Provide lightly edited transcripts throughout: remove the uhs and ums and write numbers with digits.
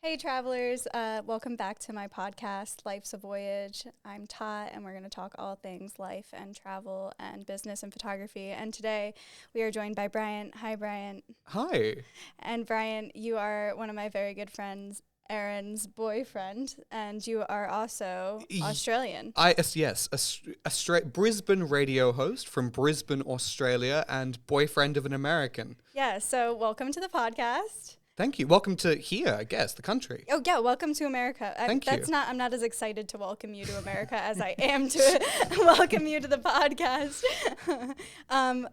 Hey, travelers. Welcome back to my podcast, Life's a Voyage. I'm Tot, and we're going to talk all things life and travel and business and photography. And today we are joined by Bryant. Hi, Bryant. Hi. And Bryant, you are one of my very good friends, Aaron's boyfriend, and you are also Australian. Yes, a straight Brisbane radio host from Brisbane, Australia, and boyfriend of an American. Yeah, so welcome to the podcast. Thank you. Welcome to here, I guess, the country. Oh yeah, welcome to America. Thank you. I'm not as excited to welcome you to America as I am to welcome you to the podcast.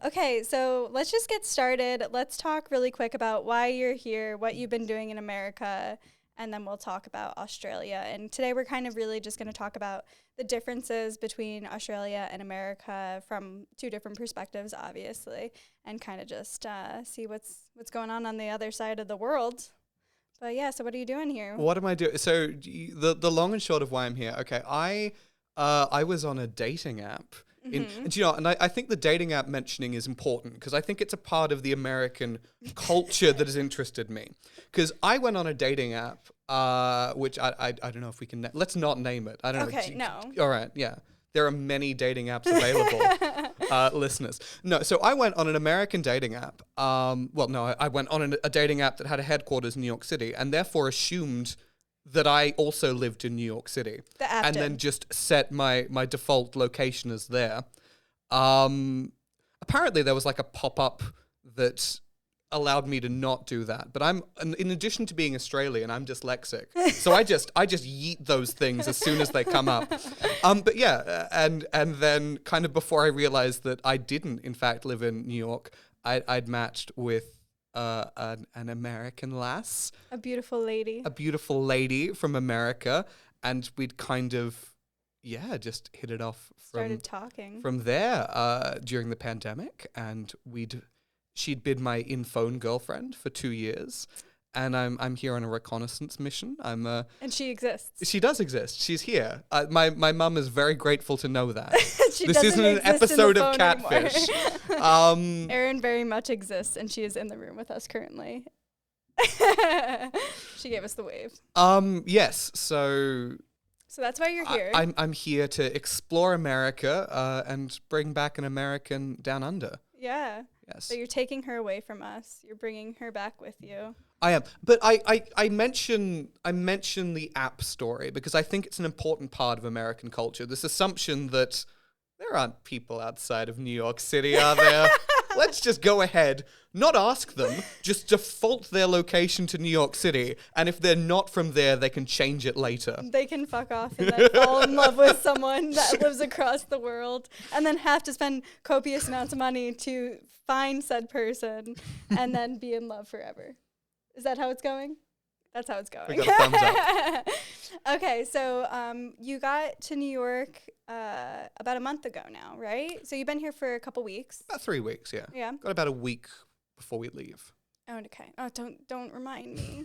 Okay, so let's just get started. Let's talk really quick about why you're here, what you've been doing in America, and then we'll talk about Australia. And today we're kind of really just going to talk about the differences between Australia and America from two different perspectives, obviously, and kind of just see what's going on the other side of the world. But yeah, so what are you doing here? What am I doing? So the long and short of why I'm here. Okay, I was on a dating app. And I think the dating app mentioning is important because I think it's a part of the American culture that has interested me. Because I went on a dating app, which I don't know if we can. Let's not name it. I don't know. Okay, no. All right, yeah. There are many dating apps available, listeners. No, so I went on an American dating app. I went on a dating app that had a headquarters in New York City, and therefore assumed that I also lived in New York City. And then just set my default location as there. Apparently there was like a pop-up that allowed me to not do that. But in addition to being Australian, I'm dyslexic. So I just yeet those things as soon as they come up. But yeah, and then kind of before I realized that I didn't in fact live in New York, I'd matched with an American lass. A beautiful lady from America. And we'd kind of, just hit it off started talking from there during the pandemic. And she'd been my in-phone girlfriend for 2 years. And I'm here on a reconnaissance mission. And she exists. She does exist. She's here. My mum is very grateful to know that. This isn't an episode of Catfish. Erin very much exists, and she is in the room with us currently. She gave us the wave. Yes. So that's why you're here. I'm here to explore America and bring back an American down under. Yeah. Yes. So you're taking her away from us. You're bringing her back with you. I am. But I mention the app story because I think it's an important part of American culture. This assumption that there aren't people outside of New York City, are there? Let's just go ahead, not ask them, just default their location to New York City. And if they're not from there, they can change it later. They can fuck off and then fall in love with someone that lives across the world and then have to spend copious amounts of money to find said person and then be in love forever. Is that how it's going? That's how it's going. We got a thumbs up. Okay, so you got to New York about a month ago now, right? So you've been here for a couple weeks. About 3 weeks, yeah. Yeah. Got about a week before we leave. Oh, okay. Oh, don't remind me.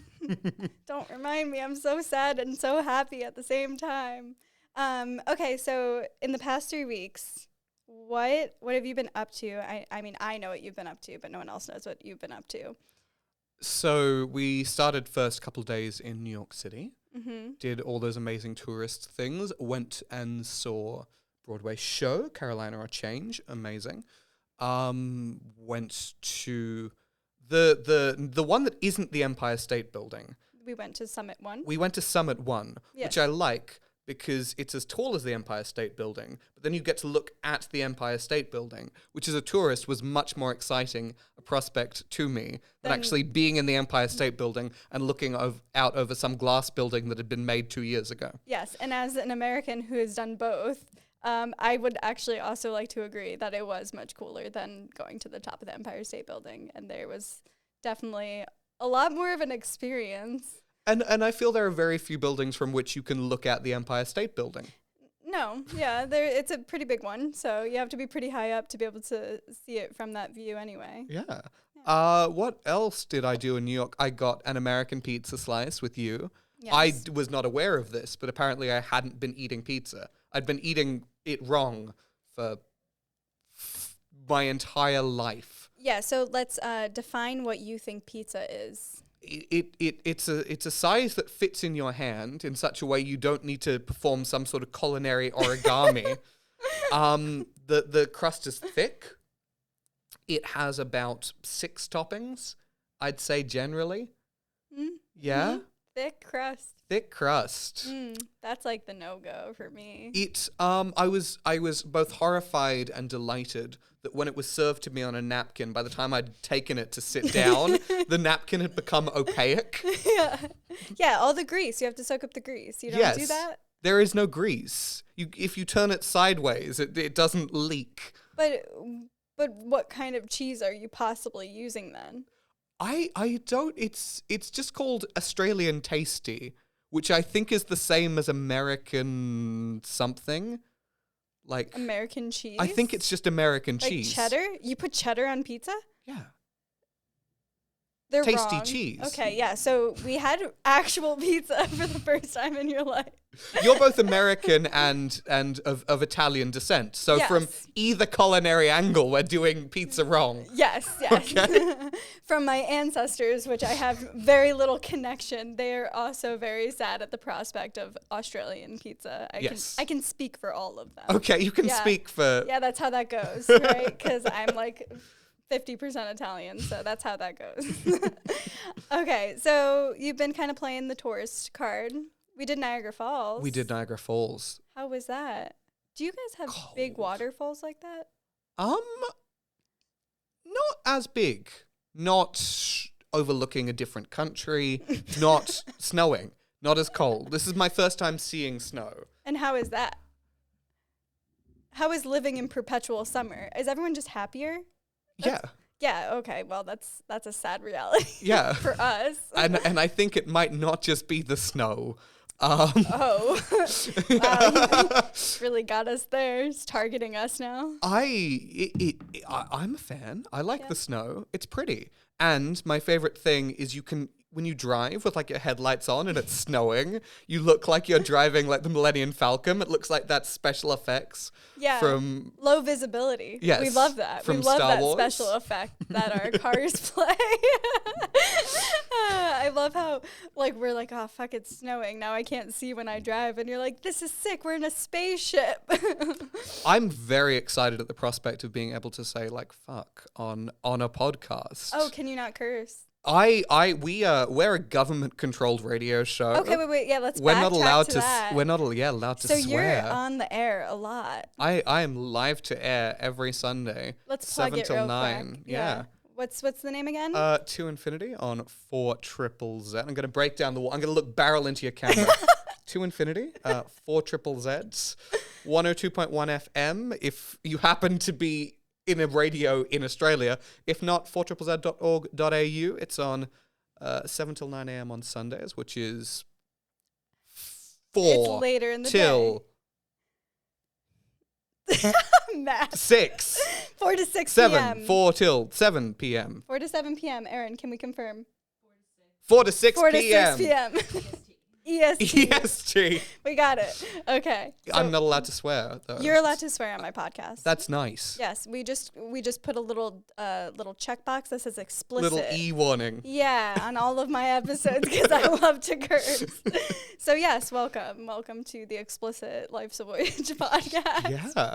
Don't remind me. I'm so sad and so happy at the same time. Okay, so in the past 3 weeks, what have you been up to? I mean, I know what you've been up to, but no one else knows what you've been up to. So we started first couple days in New York City, Mm-hmm. did all those amazing tourist things, went and saw Broadway show, Carolina or Change, amazing. Went to the one that isn't the Empire State Building. We went to Summit 1. We went to Summit 1, Yes. which I like because it's as tall as the Empire State Building, but then you get to look at the Empire State Building, which as a tourist was much more exciting a prospect to me than actually being in the Empire State Building and looking out over some glass building that had been made 2 years ago. Yes, and as an American who has done both, I would actually also like to agree that it was much cooler than going to the top of the Empire State Building, and there was definitely a lot more of an experience. And I feel there are very few buildings from which you can look at the Empire State Building. No, yeah, it's a pretty big one, so you have to be pretty high up to be able to see it from that view anyway. Yeah. What else did I do in New York? I got an American pizza slice with you. Yes. I was not aware of this, but apparently I hadn't been eating pizza. I'd been eating it wrong for my entire life. Yeah, so let's define what you think pizza is. it's a size that fits in your hand in such a way you don't need to perform some sort of culinary origami. The crust is thick. It has about 6 toppings, I'd say generally. Mm-hmm. Yeah. Thick crust. Thick crust. That's like the no-go for me. I was both horrified and delighted that when it was served to me on a napkin, by the time I'd taken it to sit down, the napkin had become opaque. Yeah, all the grease. You have to soak up the grease. You don't do that? There is no grease. If you turn it sideways, it doesn't leak. But what kind of cheese are you possibly using then? I don't. It's just called Australian Tasty, which I think is the same as American something. Like American cheese? I think it's just American cheese. Cheddar? You put cheddar on pizza? Yeah. They're Tasty wrong. cheese. Okay, yeah. So we had actual pizza for the first time in your life. You're both American and of Italian descent. So from either culinary angle, we're doing pizza wrong. Yes. Okay. From my ancestors, which I have very little connection, they are also very sad at the prospect of Australian pizza. I can speak for all of them. Okay, you can speak for... Yeah, that's how that goes, right? Because I'm like 50% Italian, so that's how that goes. Okay, so you've been kind of playing the tourist card. We did Niagara Falls. How was that? Do you guys have big waterfalls like that? Not as big. Not overlooking a different country. Not snowing. Not as cold. This is my first time seeing snow. And how is that? How is living in perpetual summer? Is everyone just happier? Yeah, okay. Well, that's a sad reality. Yeah. For us. And I think it might not just be the snow. Wow, he really got us there. He's targeting us now. I'm a fan. I like the snow. It's pretty. And my favorite thing is when you drive with like your headlights on and it's snowing, you look like you're driving like the Millennium Falcon. It looks like that special effects from low visibility. Yes, we love that. From we love Star that Wars. Special effect that our cars play. I love how like we're like, oh fuck, it's snowing now. I can't see when I drive, and you're like, this is sick. We're in a spaceship. I'm very excited at the prospect of being able to say like fuck on a podcast. Oh, can you not curse? We're a government-controlled radio show. Okay, wait. Yeah, let's we're not allowed to that. We're not allowed to swear. So you're on the air a lot. I am live to air every Sunday. Let's plug 7 it till real 9. quick. Yeah. What's the name again? To Infinity on 4ZZZ. I'm going to break down the wall. I'm going to look barrel into your camera. To Infinity, 4ZZZ, 102.1 FM. If you happen to be in a radio in Australia. If not, 4ZZZ.org.au. It's on 7 till 9 a.m. on Sundays, which is 4 it's later in the till Math. 6. 4 to 6 7. p.m. 4 till 7 p.m. 4 to 7 p.m. Aaron, can we confirm? 4 to 6 4 p.m. to 6 p.m. EST. EST. We got it. Okay. So I'm not allowed to swear, though. you're allowed to swear on my podcast. That's nice. Yes, we just put a little checkbox that says explicit. Little E warning. Yeah, on all of my episodes because I love to curse. So yes, welcome to the Explicit Life's a Voyage podcast. Yeah.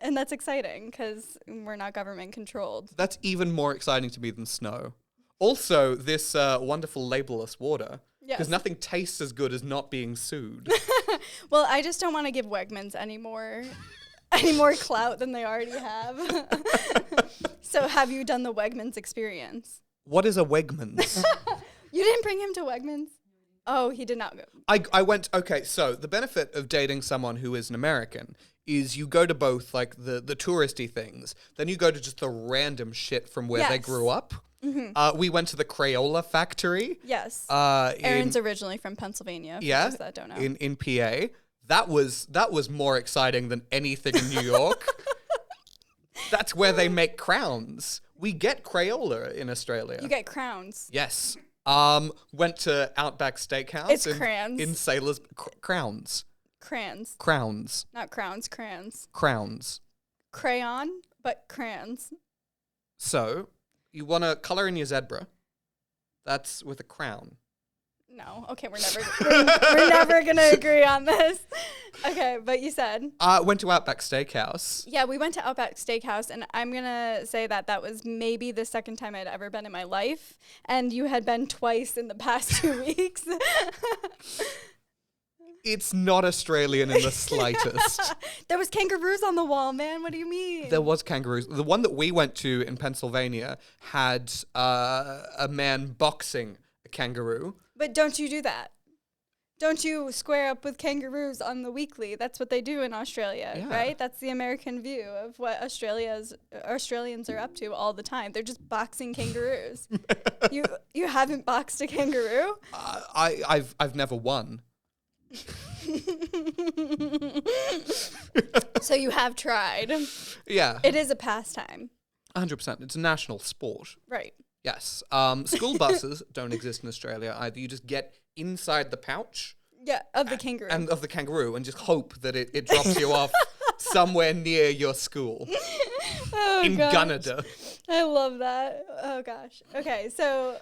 And that's exciting because we're not government controlled. That's even more exciting to me than snow. Also, this wonderful labelless water. Because nothing tastes as good as not being sued. Well, I just don't want to give Wegmans any more clout than they already have. So have you done the Wegmans experience? What is a Wegmans? You didn't bring him to Wegmans? Oh, he did not go. I went, okay, so the benefit of dating someone who is an American is you go to both like the touristy things, then you go to just the random shit from where they grew up. Mm-hmm. We went to the Crayola factory. Yes. Aaron's originally from Pennsylvania. For those that don't know. In PA. That was more exciting than anything in New York. That's where they make crowns. We get Crayola in Australia. You get crowns. Yes. Went to Outback Steakhouse. It's crayons. In Sailors. Crowns. Crayons. Crowns. Not crowns, crayons. Crowns. Crayon, but crayons. So, you want to color in your zebra. That's with a crown. No. Okay, we're never going to agree on this. Okay, but you said. I went to Outback Steakhouse. Yeah, we went to Outback Steakhouse, and I'm going to say that was maybe the second time I'd ever been in my life, and you had been twice in the past 2 weeks. It's not Australian in the slightest. There was kangaroos on the wall, man. What do you mean? There was kangaroos. The one that we went to in Pennsylvania had a man boxing a kangaroo. But don't you do that? Don't you square up with kangaroos on the weekly? That's what they do in Australia, right? That's the American view of what Australians are up to all the time. They're just boxing kangaroos. You haven't boxed a kangaroo? I've never won. So you have tried. Yeah. It is a pastime. 100%. It's a national sport. Right. Yes. School buses don't exist in Australia either. You just get inside the pouch. Yeah, of the kangaroo. And of the kangaroo and just hope that it drops you off somewhere near your school. Oh, in Canada. I love that. Oh, gosh. Okay, so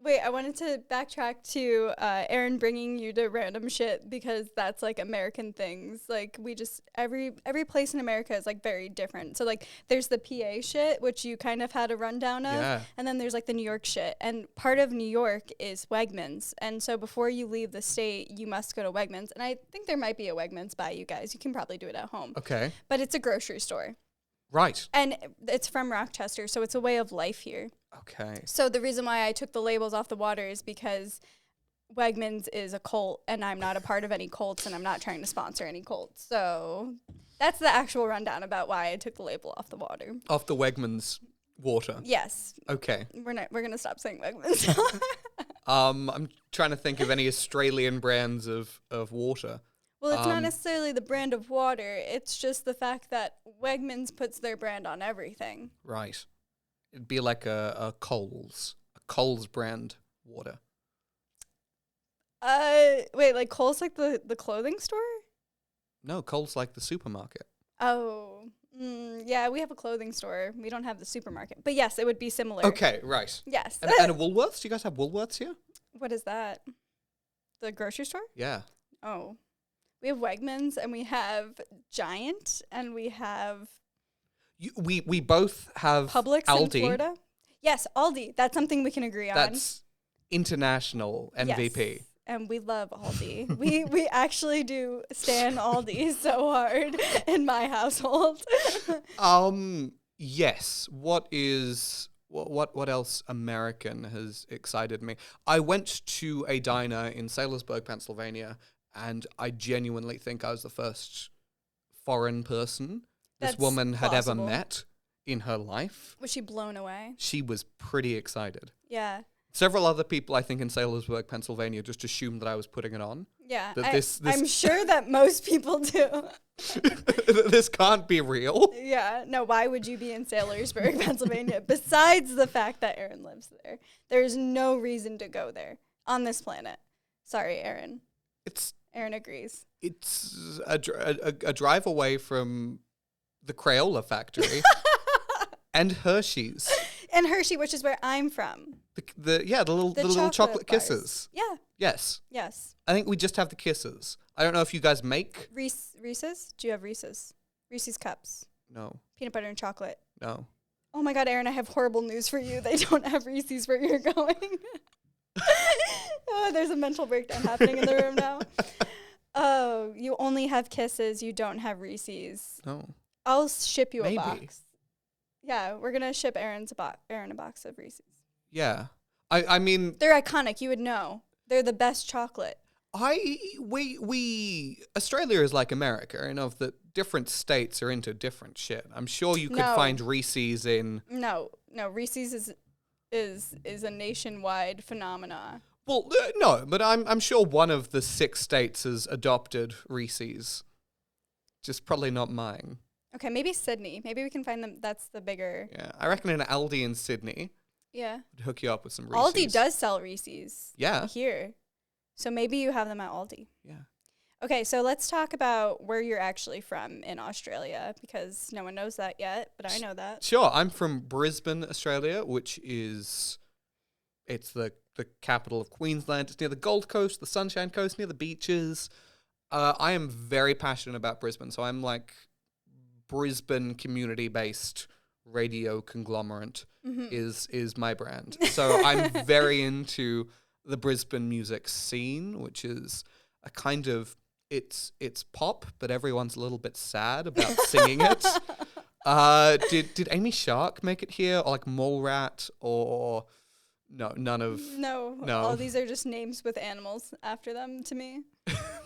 wait, I wanted to backtrack to Aaron bringing you to random shit because that's like American things. Like we just every place in America is like very different. So like there's the PA shit, which you kind of had a rundown of, and then there's like the New York shit. And part of New York is Wegmans. And so before you leave the state, you must go to Wegmans. And I think there might be a Wegmans by you guys. You can probably do it at home. Okay. But it's a grocery store. Right. And it's from Rochester, so it's a way of life here. Okay. So the reason why I took the labels off the water is because Wegmans is a cult, and I'm not a part of any cults, and I'm not trying to sponsor any cults. So that's the actual rundown about why I took the label off the water. Off the Wegmans water? Yes. Okay. We're going to stop saying Wegmans. I'm trying to think of any Australian brands of water. Well, it's not necessarily the brand of water. It's just the fact that Wegmans puts their brand on everything. Right. It'd be like a Coles brand water. Wait, like Kohl's like the clothing store? No, Coles like the supermarket. Oh, yeah, we have a clothing store. We don't have the supermarket. But yes, it would be similar. Okay, right. Yes. And a Woolworths? Do you guys have Woolworths here? What is that? The grocery store? Yeah. Oh. We have Wegmans, and we have Giant, and we have... We both have Publix Aldi. in Florida? Yes, Aldi. That's something we can agree on. That's international MVP. Yes. And we love Aldi. we actually do stan Aldi so hard in my household. Yes. What else American has excited me? I went to a diner in Saylorsburg, Pennsylvania, and I genuinely think I was the first foreign person this woman had ever met in her life. Was she blown away? She was pretty excited. Yeah. Several other people, I think, in Saylorsburg, Pennsylvania, just assumed that I was putting it on. Yeah, That I'm sure that most people do. This can't be real. Yeah, no, why would you be in Saylorsburg, Pennsylvania? Besides the fact that Aaron lives there. There's no reason to go there on this planet. Sorry, Aaron. Aaron agrees. It's a drive away from the Crayola factory and Hershey's. And Hershey, which is where I'm from. The little chocolate bars. kisses. Yeah. Yes. Yes. I think we just have the kisses. I don't know if you guys make Reese's? Do you have Reese's? Reese's cups. No. Peanut butter and chocolate. No. Oh my God, Aaron, I have horrible news for you. They don't have Reese's where you're going. Oh, there's a mental breakdown happening in the room now. Oh, you only have Kisses. You don't have Reese's. No. I'll ship you Maybe. a box. Yeah, we're gonna ship Aaron a box of Reese's. Yeah. I mean, they're iconic. You would know. They're the best chocolate. Australia is like America, in of that different states are into different shit. I'm sure you could find Reese's in. No, Reese's is a nationwide phenomena. Well, no, but I'm sure one of the 6 states has adopted Reese's. Just probably not mine. Okay, maybe Sydney. Maybe we can find them. That's the bigger. Yeah, I reckon an Aldi in Sydney. Yeah. Would hook you up with some Reese's. Aldi does sell Reese's. Yeah. Here. So maybe you have them at Aldi. Yeah. Okay, so let's talk about where you're actually from in Australia, because no one knows that yet, but I know that. Sure, I'm from Brisbane, Australia, which is It's the capital of Queensland. It's near the Gold Coast, the Sunshine Coast, near the beaches. I am very passionate about Brisbane, so I'm like Brisbane community-based radio conglomerate is my brand. So I'm very into the Brisbane music scene, which is a kind of it's pop, but everyone's a little bit sad about singing it. Did Amy Shark make it here, or like Mole Rat, or no? None of no. All these are just names with animals after them to me.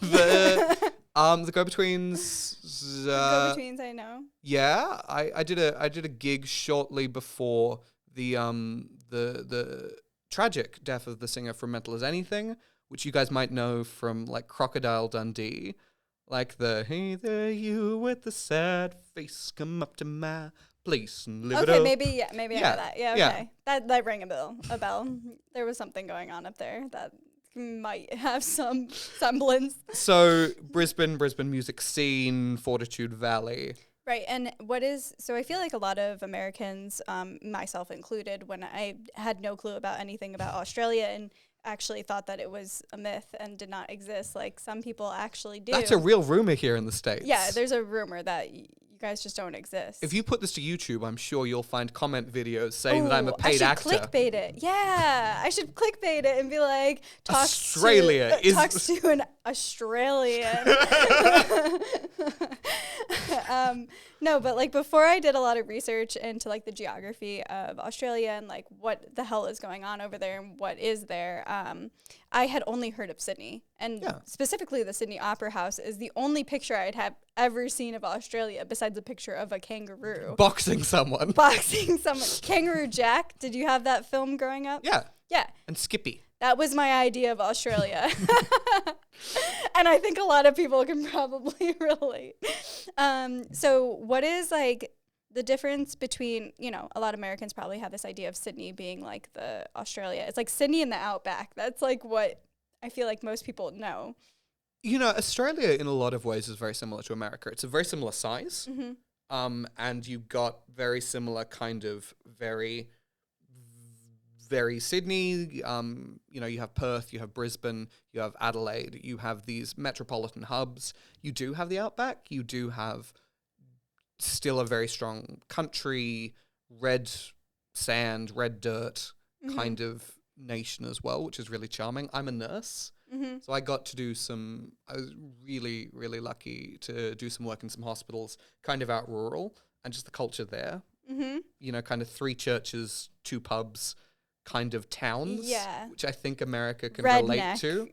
The Go-Betweens. Go-Betweens, I know. Yeah, I did a gig shortly before the tragic death of the singer from Mental as Anything, which you guys might know from like Crocodile Dundee, like the "Hey there, you with the sad face, come up to my place and live it up." Maybe I know that. Yeah, okay. That rang a bell. There was something going on up there that might have some semblance. So Brisbane music scene, Fortitude Valley. Right, and so I feel like a lot of Americans, myself included, when I had no clue about anything about Australia and actually thought that it was a myth and did not exist, like some people actually do. That's a real rumor here in the States. Yeah, there's a rumor that you guys just don't exist. If you put this to YouTube, I'm sure you'll find comment videos saying that I'm a paid actor. I should clickbait it. Yeah, I should clickbait it and be like, talks to an Australian. No, but like before I did a lot of research into like the geography of Australia and like what the hell is going on over there and what is there, I had only heard of Sydney, and specifically the Sydney Opera House is the only picture I'd have ever seen of Australia besides a picture of a kangaroo. Boxing someone. Kangaroo Jack. Did you have that film growing up? Yeah. Yeah. And Skippy. That was my idea of Australia. And I think a lot of people can probably relate. So what is like the difference between, a lot of Americans probably have this idea of Sydney being like the Australia. It's like Sydney in the outback. That's like what I feel like most people know. Australia in a lot of ways is very similar to America. It's a very similar size. Mm-hmm. And you got very similar kind of very Sydney, you have Perth, you have Brisbane, you have Adelaide, you have these metropolitan hubs. You do have the outback. You do have still a very strong country, red sand, red dirt kind of nation as well, which is really charming. I'm a nurse. So I got to I was really, really lucky to do some work in some hospitals, kind of out rural, and just the culture there. Kind of 3 churches, 2 pubs, kind of towns, which I think America can relate to.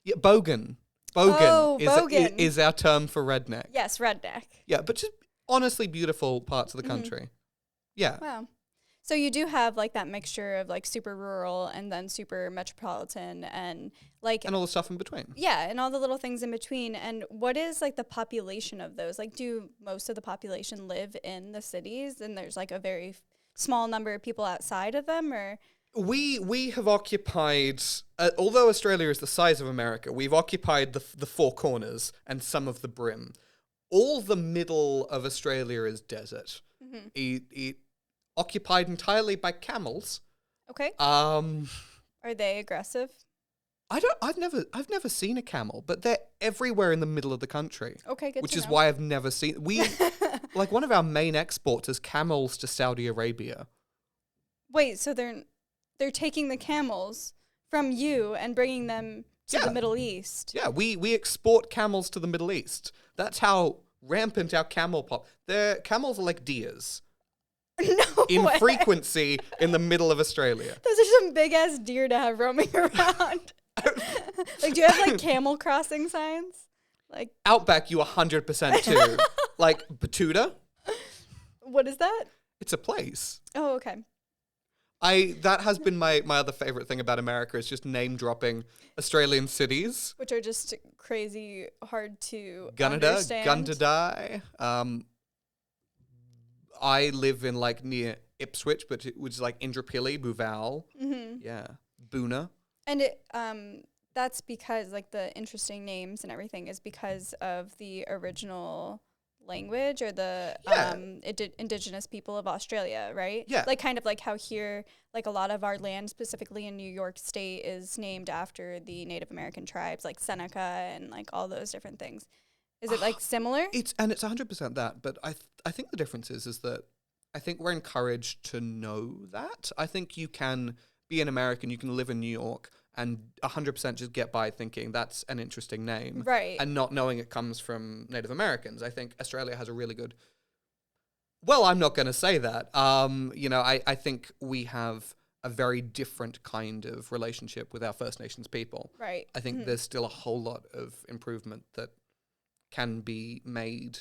Yeah, bogan. Bogan is our term for redneck. Yes, redneck. Yeah, but just honestly beautiful parts of the country. Yeah. Wow. So you do have like that mixture of like super rural and then super metropolitan and like... And all the stuff in between. Yeah, and all the little things in between. And what is like the population of those? Like do most of the population live in the cities and there's like a very small number of people outside of them, or... We have occupied, although Australia is the size of America, we've occupied the 4 corners and some of the brim. All the middle of Australia is desert. It occupied entirely by camels. Okay. Are they aggressive? I've never seen a camel, but they're everywhere in the middle of the country. Okay, good. Which is why I've never seen. Like one of our main exports is camels to Saudi Arabia. Wait, so they're taking the camels from you and bringing them to the Middle East. Yeah, we export camels to the Middle East. That's how rampant our camel pop. Their camels are like deers. No in way. Frequency in the middle of Australia. Those are some big ass deer to have roaming around. Like, do you have like camel crossing signs? Like Outback, you 100% too. Like Batuta. What is that? It's a place. Oh, okay. That has been my other favorite thing about America is just name dropping Australian cities, which are just crazy hard to Gunnedah, understand. Gunnedah. I live in like near Ipswich, which is like Indooroopilly, Booval. Yeah, Boona. And that's because like the interesting names and everything is because of the original language or the indigenous people of Australia, right? Yeah. Like kind of like how here, like a lot of our land, specifically in New York State, is named after the Native American tribes, like Seneca and like all those different things. Is it like similar? It's 100% that, but I think the difference is that I think we're encouraged to know that. I think you can be an American, you can live in New York and 100% just get by thinking that's an interesting name. Right. And not knowing it comes from Native Americans. I think Australia has a really good... Well, I'm not going to say that. I think we have a very different kind of relationship with our First Nations people. Right. I think there's still a whole lot of improvement that can be made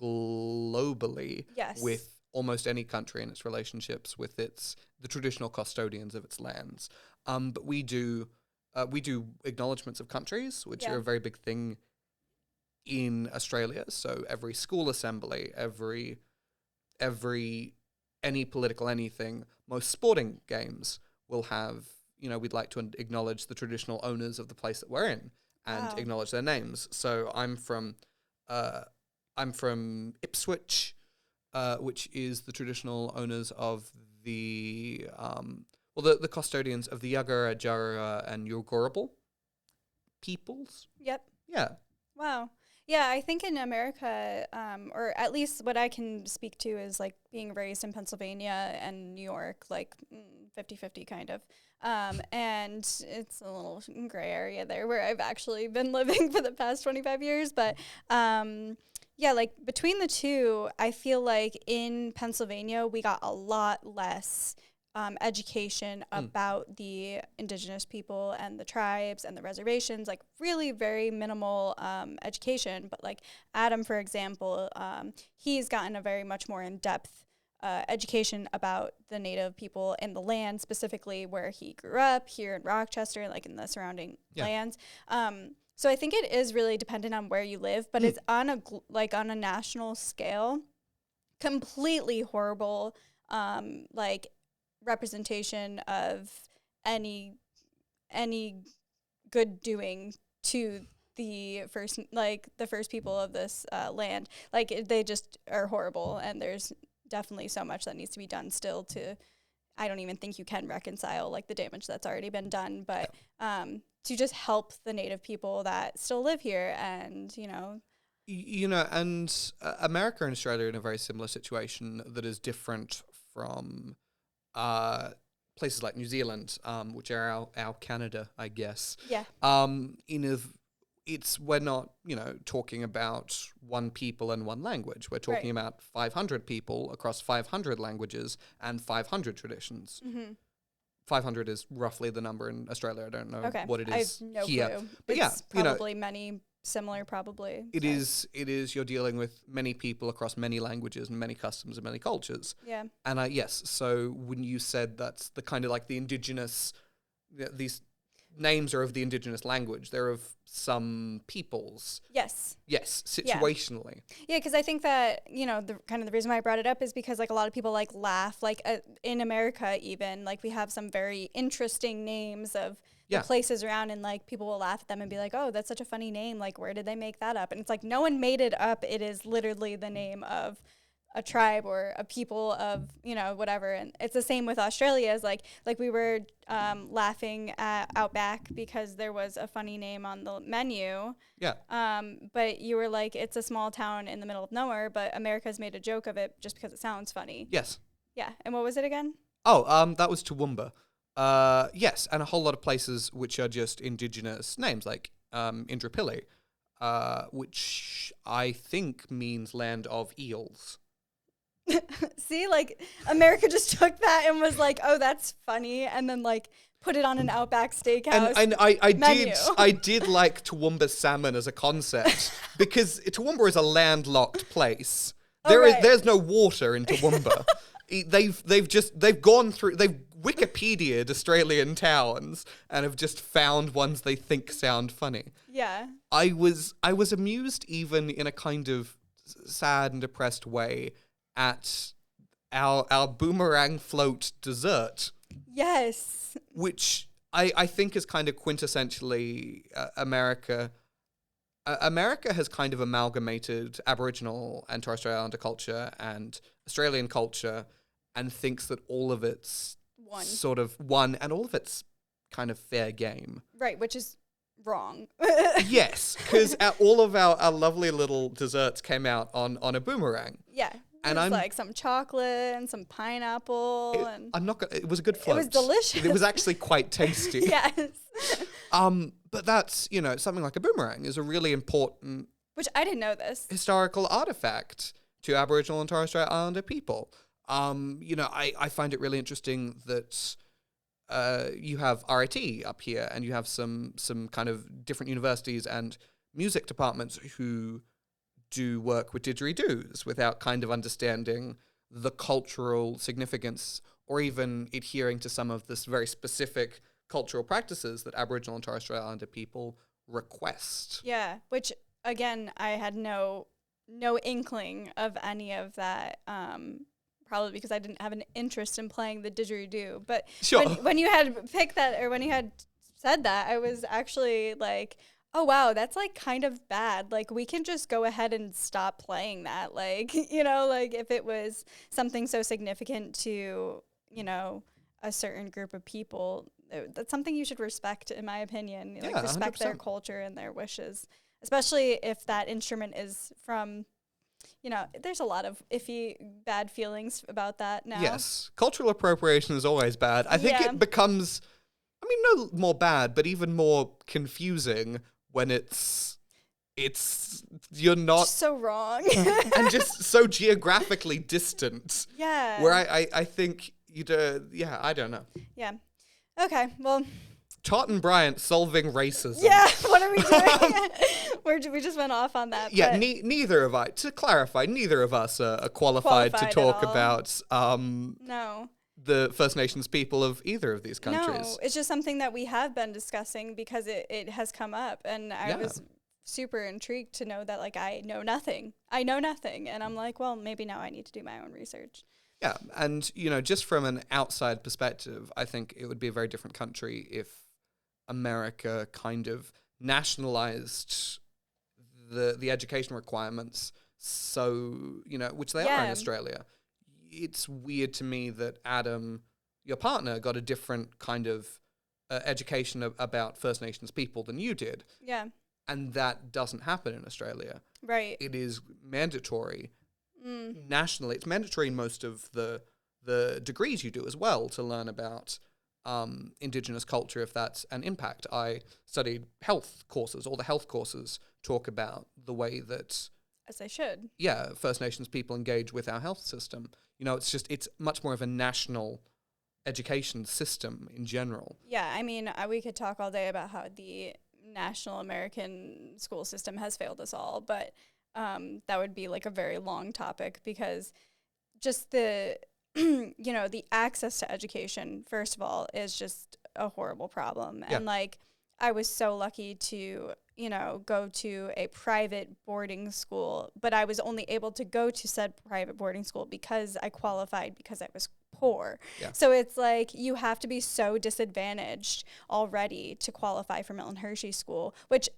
globally with almost any country in its relationships with the traditional custodians of its lands. But we do acknowledgements of countries, which are a very big thing in Australia. So every school assembly, any political anything, most sporting games will have, we'd like to acknowledge the traditional owners of the place that we're in and acknowledge their names. So I'm from Ipswich, which is the traditional owners of the custodians of the Yagara, Jara, and Yugurabal peoples. Yep. Yeah. Wow. Yeah, I think in America, or at least what I can speak to is like being raised in Pennsylvania and New York, like 50-50 kind of. And it's a little gray area there where I've actually been living for the past 25 years. But yeah, like between the two, I feel like in Pennsylvania, we got a lot less education about the indigenous people and the tribes and the reservations, like really very minimal education. But like Adam, for example, he's gotten a very much more in-depth education about the Native people in the land, specifically where he grew up here in Rochester, like in the surrounding lands. So I think it is really dependent on where you live, but it's on a national scale, completely horrible, like representation of any good doing to the first people of this land. Like they just are horrible, and there's definitely so much that needs to be done still to, I don't even think you can reconcile like the damage that's already been done, but to just help the Native people that still live here. And and America and Australia are in a very similar situation that is different from places like New Zealand, which are our Canada, I guess. Yeah. We're not, talking about one people and one language. We're talking about 500 people across 500 languages and 500 traditions. Mm-hmm. 500 is roughly the number in Australia. I don't know what it is I have no here. clue. But it's probably many similar, probably. It is. You're dealing with many people across many languages and many customs and many cultures. Yeah. And yes, so when you said that's the kind of like the indigenous, these names are of the indigenous language, they're of some peoples. Yes. Yes, situationally. Yeah, because I think that, the reason why I brought it up is because like a lot of people like laugh, like in America even, like we have some very interesting names of the places around, and like people will laugh at them and be like, oh, that's such a funny name, like where did they make that up? And it's like no one made it up. It is literally the name of a tribe or a people of whatever. And it's the same with Australia. Is like we were laughing at Outback because there was a funny name on the menu, but you were like, it's a small town in the middle of nowhere, but America's made a joke of it just because it sounds funny. Yes. Yeah. And what was it again? That was Toowoomba. Yes, and a whole lot of places which are just indigenous names, like Indooroopilly, which I think means land of eels. See, like America just took that and was like, "Oh, that's funny," and then like put it on an Outback Steakhouse. And I did like Toowoomba salmon as a concept because Toowoomba is a landlocked place. There's no water in Toowoomba. They've Wikipedia'd Australian towns and have just found ones they think sound funny. Yeah. I was amused even in a kind of sad and depressed way at our boomerang float dessert. Yes. Which I think is kind of quintessentially America America has kind of amalgamated Aboriginal and Torres Strait Islander culture and Australian culture and thinks that all of it's sort of one and all of it's kind of fair game. Right, which is wrong. Yes, because all of our lovely little desserts came out on a boomerang. Yeah. And it was like some chocolate and some pineapple. It was a good float. It was delicious. It was actually quite tasty. Yes. But that's, something like a boomerang is a really important... Which I didn't know this. ...historical artifact to Aboriginal and Torres Strait Islander people. I find it really interesting that you have RIT up here and you have some kind of different universities and music departments who do work with didgeridoos without kind of understanding the cultural significance or even adhering to some of this very specific cultural practices that Aboriginal and Torres Strait Islander people request. Yeah, which again, I had no inkling of any of that. Probably because I didn't have an interest in playing the didgeridoo. But sure. when you had picked that, or when you had said that, I was actually like, oh wow, that's like kind of bad. Like we can just go ahead and stop playing that. Like, like if it was something so significant to, a certain group of people, that's something you should respect, in my opinion. Like yeah, respect 100%. Their culture and their wishes, especially if that instrument is from, there's a lot of iffy, bad feelings about that now. Yes. Cultural appropriation is always bad. I think it becomes, no more bad, but even more confusing when you're not... so wrong. and just so geographically distant. Yeah. Where I think I don't know. Yeah. Okay, well... Todd and Bryant solving racism. Yeah, what are we doing? We just went off on that. Yeah, neither of us, to clarify, neither of us are qualified to talk about no. the First Nations people of either of these countries. No, it's just something that we have been discussing because it has come up, and I was super intrigued to know that, like, I know nothing, and I'm like, well, maybe now I need to do my own research. Yeah, and, just from an outside perspective, I think it would be a very different country if America kind of nationalized the education requirements, so, which they are in Australia. It's weird to me that Adam, your partner, got a different kind of education about First Nations people than you did. Yeah. And that doesn't happen in Australia. Right. It is mandatory nationally. It's mandatory in most of the degrees you do as well to learn about Indigenous culture, if that's an impact. I studied health courses. All the health courses talk about the way that... As they should. Yeah, First Nations people engage with our health system. It's much more of a national education system in general. Yeah, we could talk all day about how the national American school system has failed us all, but that would be like a very long topic because just the... the access to education, first of all, is just a horrible problem. Yeah. And like, I was so lucky to, go to a private boarding school, but I was only able to go to said private boarding school because I qualified because I was poor. Yeah. So it's like, you have to be so disadvantaged already to qualify for Milton Hershey School, which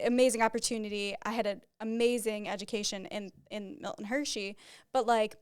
amazing opportunity. I had an amazing education in Milton Hershey, but like,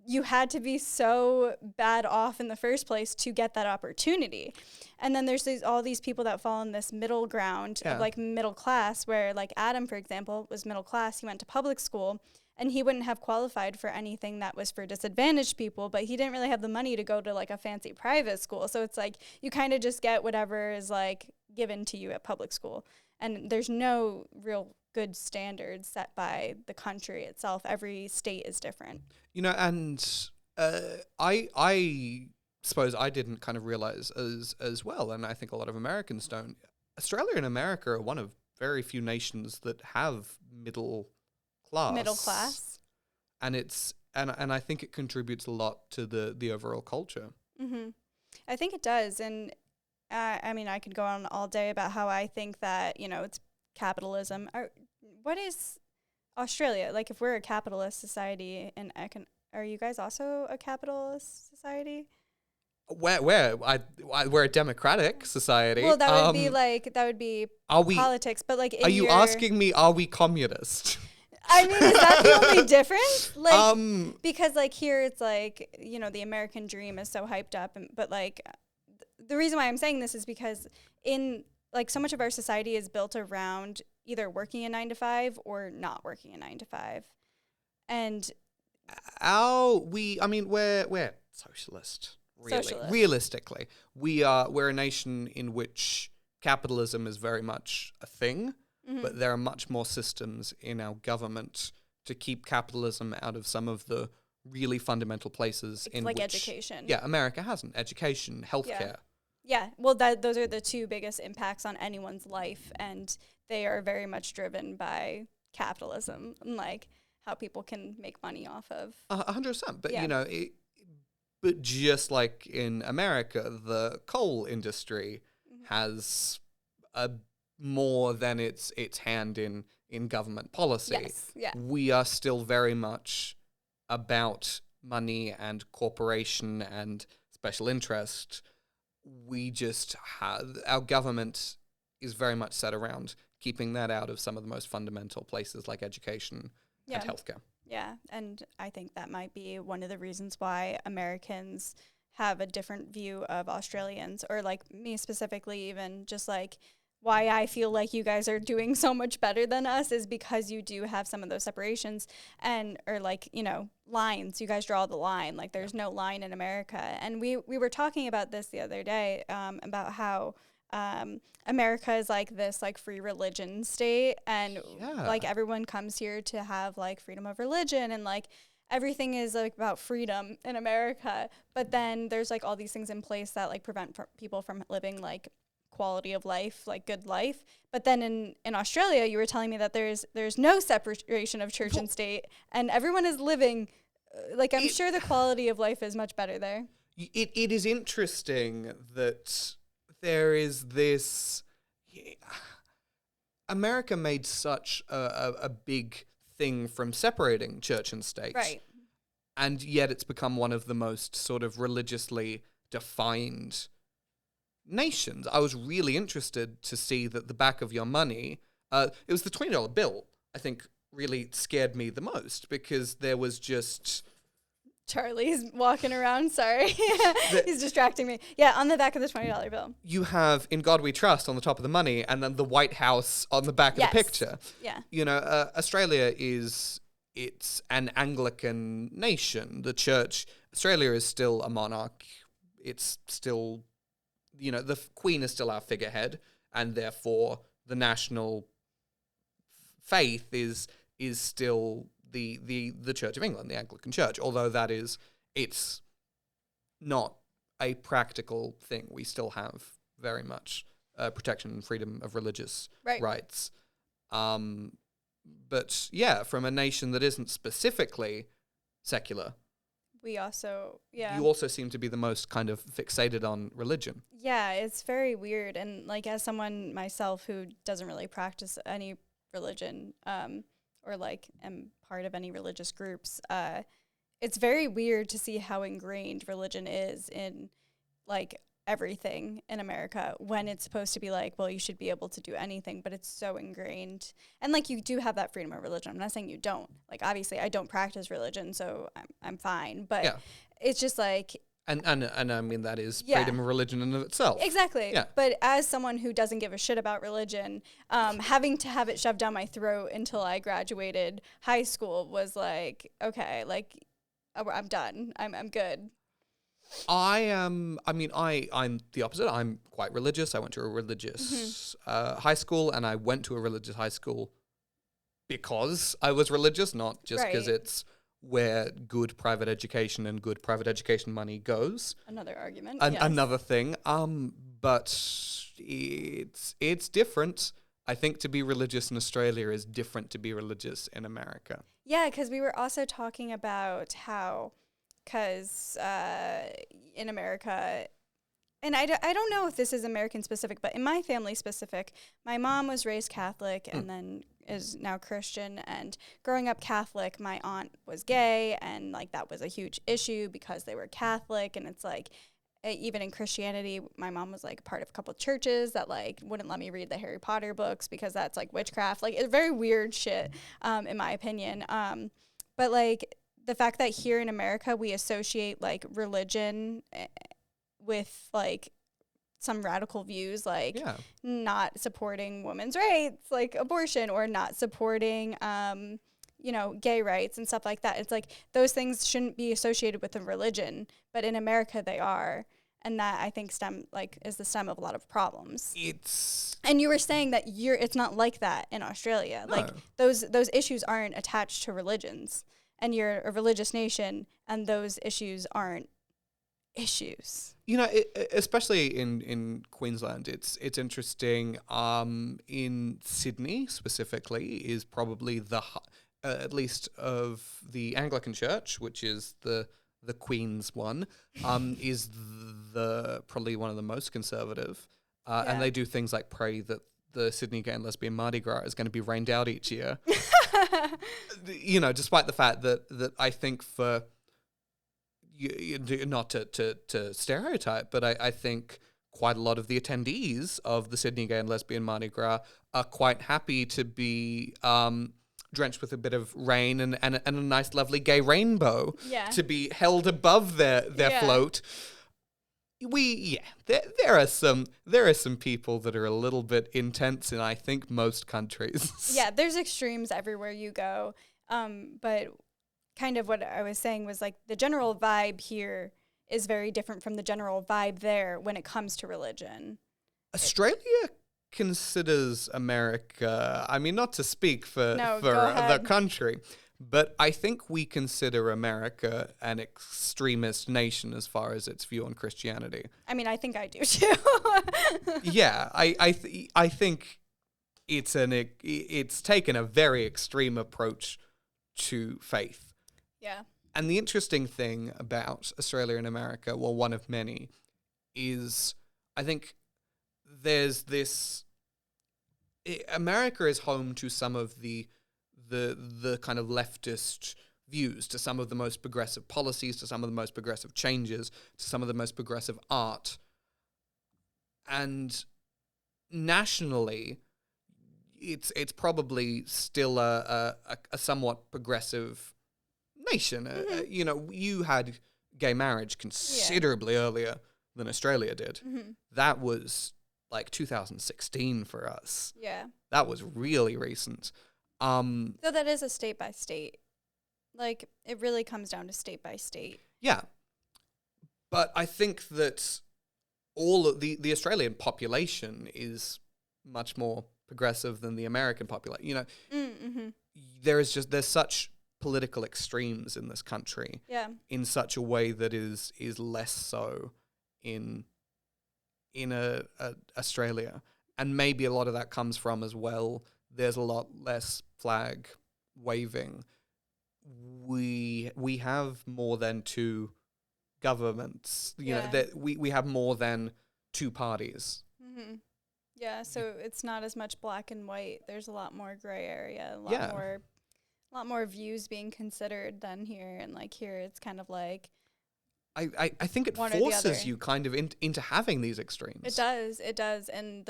you had to be so bad off in the first place to get that opportunity. And then there's all these people that fall in this middle ground of like middle class, where like Adam, for example, was middle class. He went to public school and he wouldn't have qualified for anything that was for disadvantaged people, but he didn't really have the money to go to like a fancy private school. So it's like you kind of just get whatever is like given to you at public school. And there's no real good standards set by the country itself. Every state is different. And I suppose I didn't kind of realize as well, and I think a lot of Americans don't. Australia and America are one of very few nations that have middle class. Middle class. And and I think it contributes a lot to the overall culture. Mm-hmm. I think it does. And I could go on all day about how I think that, it's capitalism. What is Australia? Like, if we're a capitalist society, are you guys also a capitalist society? we're a democratic society. Well, that would be are we politics, but like, are you asking me, are we communist? I mean, is that the only difference? Like, because like here it's like, you know, the American dream is so hyped up, but like the reason why I'm saying this is because in like so much of our society is built around either working a 9 to 5 or not working a 9 to 5. And we're socialist. Really. Socialist. Realistically, we're a nation in which capitalism is very much a thing, but there are much more systems in our government to keep capitalism out of some of the really fundamental places in like which education. Yeah, America hasn't. Education, healthcare. Yeah. Well, those are the two biggest impacts on anyone's life, and they are very much driven by capitalism and like how people can make money off of. 100%. But you know, but just like in America, the coal industry has more than its hand in government policy. Yes. Yeah. We are still very much about money and corporation and special interest. We just our government is very much set around keeping that out of some of the most fundamental places like education and healthcare. Yeah, and I think that might be one of the reasons why Americans have a different view of Australians, or like me specifically, even just like why I feel like you guys are doing so much better than us is because you do have some of those separations or like, you know, lines. You guys draw the line. Like there's no line in America. And we were talking about this the other day about how America is like this like free religion state, and like everyone comes here to have like freedom of religion, and like everything is like about freedom in America. But then there's like all these things in place that like prevent people from living like quality of life, like good life. But then in Australia, you were telling me that there's no separation of church and state, and everyone is living like I'm sure the quality of life is much better there. It is interesting that there is this. America made such a big thing from separating church and state, right? And yet it's become one of the most sort of religiously defined nations. I was really interested to see that the back of your money, it was the $20 bill, I think really scared me the most, because there was just... Charlie's walking around, sorry. He's distracting me. Yeah, on the back of the $20 bill. You have In God We Trust on the top of the money, and then the White House on the back of the picture. Yeah. You know, Australia it's an Anglican nation. The church, Australia is still a monarch. It's still, you know, the Queen is still our figurehead, and therefore the national faith is still the Church of England, the Anglican Church, although it's not a practical thing. We still have very much protection and freedom of religious rights. But yeah, from a nation that isn't specifically secular, we also, you also seem to be the most kind of fixated on religion. Yeah, it's very weird. And like as someone myself who doesn't really practice any religion, or like am part of any religious groups, it's very weird to see how ingrained religion is in like everything in America, when it's supposed to be like, well, you should be able to do anything, but it's so ingrained. And like you do have that freedom of religion. I'm not saying you don't. Like obviously I don't practice religion, so I'm fine. But it's just like... And I mean, that is freedom of religion in of itself. Exactly. Yeah. But as someone who doesn't give a shit about religion, having to have it shoved down my throat until I graduated high school was like, okay, like I'm done. I'm good. I'm the opposite. I'm quite religious. I went to a religious high school, and I went to a religious high school because I was religious, not just because it's where good private education and good private education money goes. Another argument. Another thing. But it's different. I think to be religious in Australia is different to be religious in America. Yeah, because we were also talking about how, because in America, and I don't know if this is American specific, but in my family specific, my mom was raised Catholic and then is now Christian. And growing up Catholic, my aunt was gay, and like that was a huge issue because they were Catholic. And it's like even in Christianity, my mom was like part of a couple of churches that like wouldn't let me read the Harry Potter books because that's like witchcraft. Like, it's very weird shit, in my opinion. But like the fact that here in America we associate like religion with like some radical views, like not supporting women's rights, like abortion, or not supporting gay rights and stuff like that. It's like those things shouldn't be associated with a religion, but in America they are. And that, I think, is the stem of a lot of problems. And you were saying that it's not like that in Australia. No. Like those issues aren't attached to religions, and you're a religious nation, and those issues aren't issues. Especially in Queensland, it's interesting. In Sydney specifically is probably at least of the Anglican Church, which is the Queen's one, is probably one of the most conservative. And they do things like pray that the Sydney Gay and Lesbian Mardi Gras is going to be rained out each year. Despite the fact that I think for, not to stereotype, but I think quite a lot of the attendees of the Sydney Gay and Lesbian Mardi Gras are quite happy to be drenched with a bit of rain and a nice lovely gay rainbow to be held above their float. There are some people that are a little bit intense in, I think, most countries. Yeah, there's extremes everywhere you go. But kind of what I was saying was like the general vibe here is very different from the general vibe there when it comes to religion. Australia considers America, I mean, not to speak for the country, but I think we consider America an extremist nation as far as its view on Christianity. I mean, I think I do too. Yeah, I think it's taken a very extreme approach to faith. Yeah. And the interesting thing about Australia and America, well, one of many, is I think there's this. America is home to some of the kind of leftist views, to some of the most progressive policies, to some of the most progressive changes, to some of the most progressive art. And nationally, it's probably still a somewhat progressive nation. Mm-hmm. You had gay marriage considerably earlier than Australia did. Mm-hmm. That was like 2016 for us. Yeah. That was really recent. So that is a state by state. Like, it really comes down to state by state. Yeah. But I think that all of the Australian population is much more progressive than the American population. Mm-hmm. There's such political extremes in this country. Yeah. In such a way that is less so in Australia, and maybe a lot of that comes from as well. There's a lot less flag waving. We have more than two governments. That we have more than two parties. Mm-hmm. Yeah, so it's not as much black and white. There's a lot more gray area. A lot more views being considered than here. And like here, it's kind of like. I think it forces you kind of into having these extremes. It does. And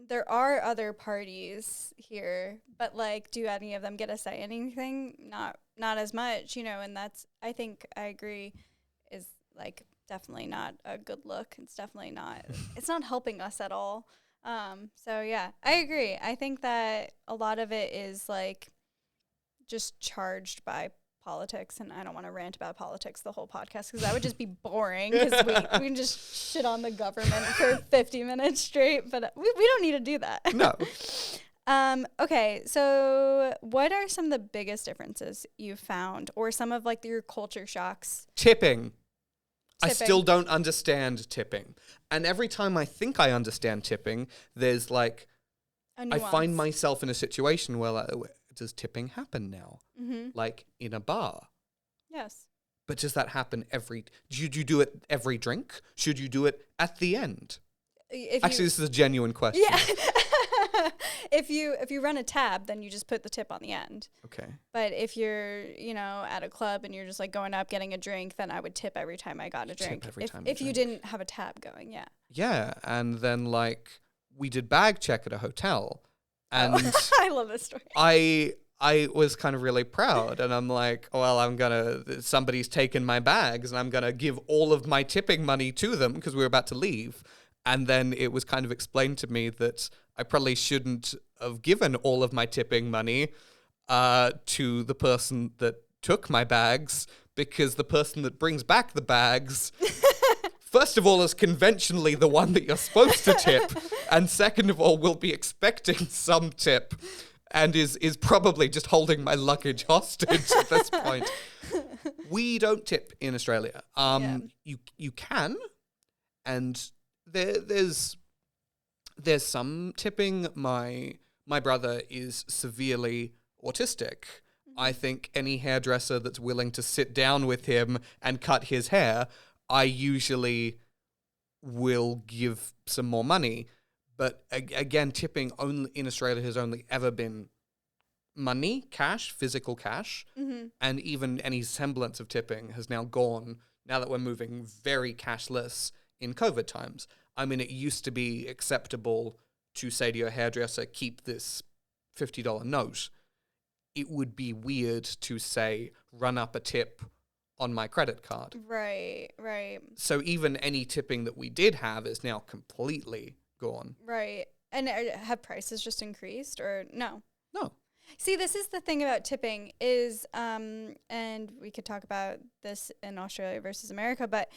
there are other parties here, but like, do any of them get to say anything? Not as much, and that's, I think I agree, is like definitely not a good look. It's definitely not, it's not helping us at all. So yeah, I agree. I think that a lot of it is like just charged by politics, and I don't want to rant about politics the whole podcast because that would just be boring because we can just shit on the government for 50 minutes straight, but we don't need to do that. No. Okay, so what are some of the biggest differences you've found, or some of like your culture shocks? Tipping. I still don't understand tipping. And every time I think I understand tipping, there's like, I find myself in a situation where does tipping happen now? Mm-hmm. Like in a bar? Yes. But does that happen should you do it every drink? Should you do it at the end? Actually, this is a genuine question. Yeah. if you run a tab, then you just put the tip on the end. Okay. But if you're, at a club and you're just like going up getting a drink, then I would tip every time I got a drink. Tip every time If you didn't have a tab going, yeah. Yeah, and then like we did bag check at a hotel, and I love this story. I was kind of really proud, and I'm like, well, somebody's taken my bags, and I'm gonna give all of my tipping money to them because we were about to leave. And then it was kind of explained to me that I probably shouldn't have given all of my tipping money to the person that took my bags, because the person that brings back the bags, first of all, is conventionally the one that you're supposed to tip, and second of all, will be expecting some tip, and is probably just holding my luggage hostage at this point. We don't tip in Australia. You can, and there's some tipping. My brother is severely autistic. I think any hairdresser that's willing to sit down with him and cut his hair, I usually will give some more money. But again, tipping only in Australia has only ever been money, cash, physical cash, and even any semblance of tipping has now gone, now that we're moving very cashless in COVID times. I mean, it used to be acceptable to say to your hairdresser, keep this $50 note. It would be weird to say, run up a tip on my credit card. Right. So even any tipping that we did have is now completely gone. Right. And have prices just increased or no? No. See, this is the thing about tipping is, and we could talk about this in Australia versus America, but